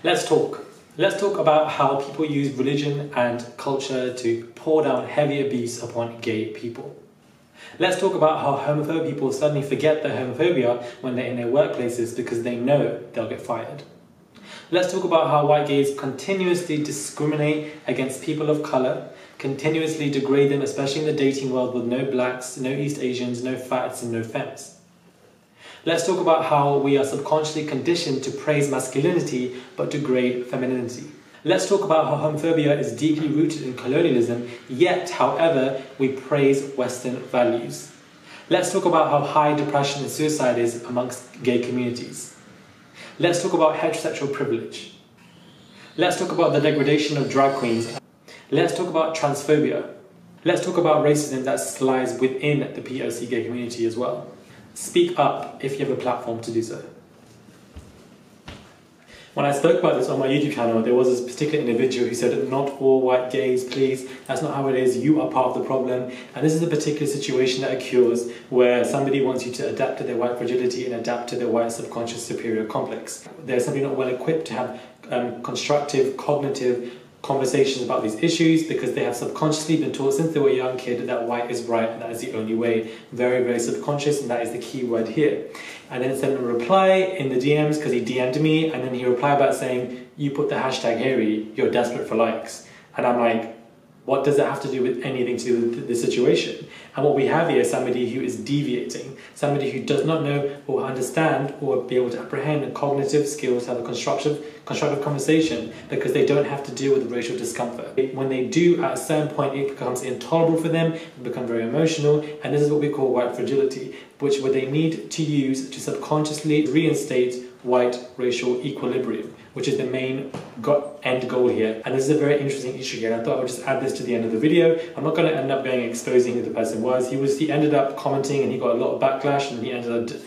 Let's talk. Let's talk about how people use religion and culture to pour down heavy abuse upon gay people. Let's talk about how homophobic people suddenly forget their homophobia when they're in their workplaces because they know they'll get fired. Let's talk about how white gays continuously discriminate against people of colour, continuously degrade them, especially in the dating world with no blacks, no East Asians, no fats and no femmes. Let's talk about how we are subconsciously conditioned to praise masculinity but degrade femininity. Let's talk about how homophobia is deeply rooted in colonialism, yet, however, we praise Western values. Let's talk about how high depression and suicide is amongst gay communities. Let's talk about heterosexual privilege. Let's talk about the degradation of drag queens. Let's talk about transphobia. Let's talk about racism that lies within the POC gay community as well. Speak up if you have a platform to do so. When I spoke about this on my YouTube channel, there was this particular individual who said, not all white gays, please, that's not how it is, you are part of the problem. And this is a particular situation that occurs where somebody wants you to adapt to their white fragility and adapt to their white subconscious superior complex. They're simply not well equipped to have constructive, cognitive conversations about these issues because they have subconsciously been taught since they were a young kid that white is right and that is the only way. Very, very subconscious, and that is the key word here. And then sent a reply in the DMs because he DM'd me, and then he replied back saying, you put the hashtag hairy, you're desperate for likes. And I'm like, what does it have to do with anything to do with the situation? And what we have here is somebody who is deviating, somebody who does not know or understand or be able to apprehend the cognitive skills to have a constructive conversation because they don't have to deal with racial discomfort. When they do, at a certain point, it becomes intolerable for them, they become very emotional, and this is what we call white fragility, which they need to use to subconsciously reinstate white racial equilibrium, which is the main end goal here. And this is a very interesting issue here. I thought I would just add this to the end of the video. I'm not going to end up going exposing who the person was. He ended up commenting and he got a lot of backlash, and he ended up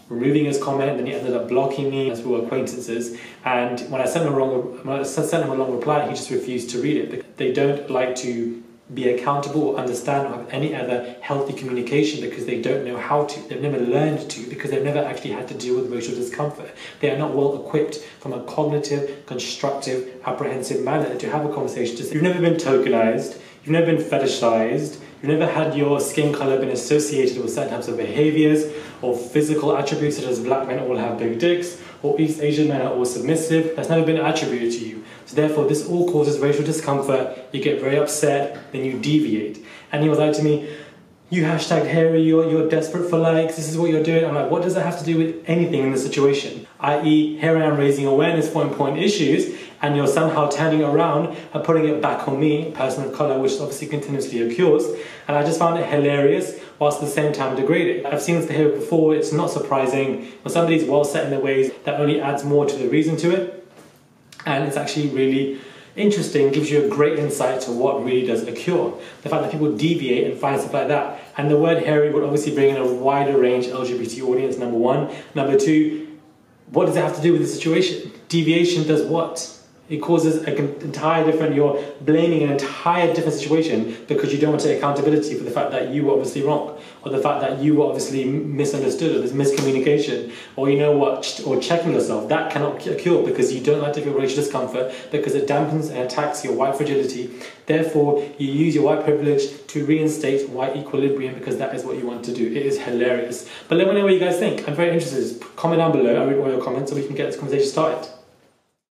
removing his comment, and then he ended up blocking me as we were acquaintances. And when I sent him a long reply, he just refused to read it. They don't like to be accountable or understand or have any other healthy communication because they don't know how to. They've never learned to because they've never actually had to deal with racial discomfort. They are not well equipped from a cognitive, constructive, apprehensive manner to have a conversation. You've never been tokenized, you've never been fetishized, you've never had your skin color been associated with certain types of behaviors or physical attributes such as black men all have big dicks or East Asian men are all submissive. That's never been attributed to you. So therefore, this all causes racial discomfort. You get very upset, then you deviate. And he was like to me, you hashtag hairy, you're desperate for likes, this is what you're doing. I'm like, what does that have to do with anything in the situation? I.e., here I am raising awareness for important issues, and you're somehow turning it around and putting it back on me, person of colour, which obviously continuously occurs. And I just found it hilarious, whilst at the same time degrading. I've seen this behaviour before, it's not surprising. When somebody's well set in their ways, that only adds more to the reason to it. And it's actually really interesting, gives you a great insight to what really does occur. The fact that people deviate and find stuff like that. And the word hairy would obviously bring in a wider range LGBT audience, number one. Number two, what does it have to do with the situation? Deviation does what? It causes you're blaming an entire different situation because you don't want to take accountability for the fact that you were obviously wrong, or the fact that you were obviously misunderstood, or there's miscommunication, or you know what, or checking yourself. That cannot occur because you don't like to feel racial discomfort because it dampens and attacks your white fragility. Therefore, you use your white privilege to reinstate white equilibrium because that is what you want to do. It is hilarious. But let me know what you guys think. I'm very interested. Comment down below. I read all your comments so we can get this conversation started.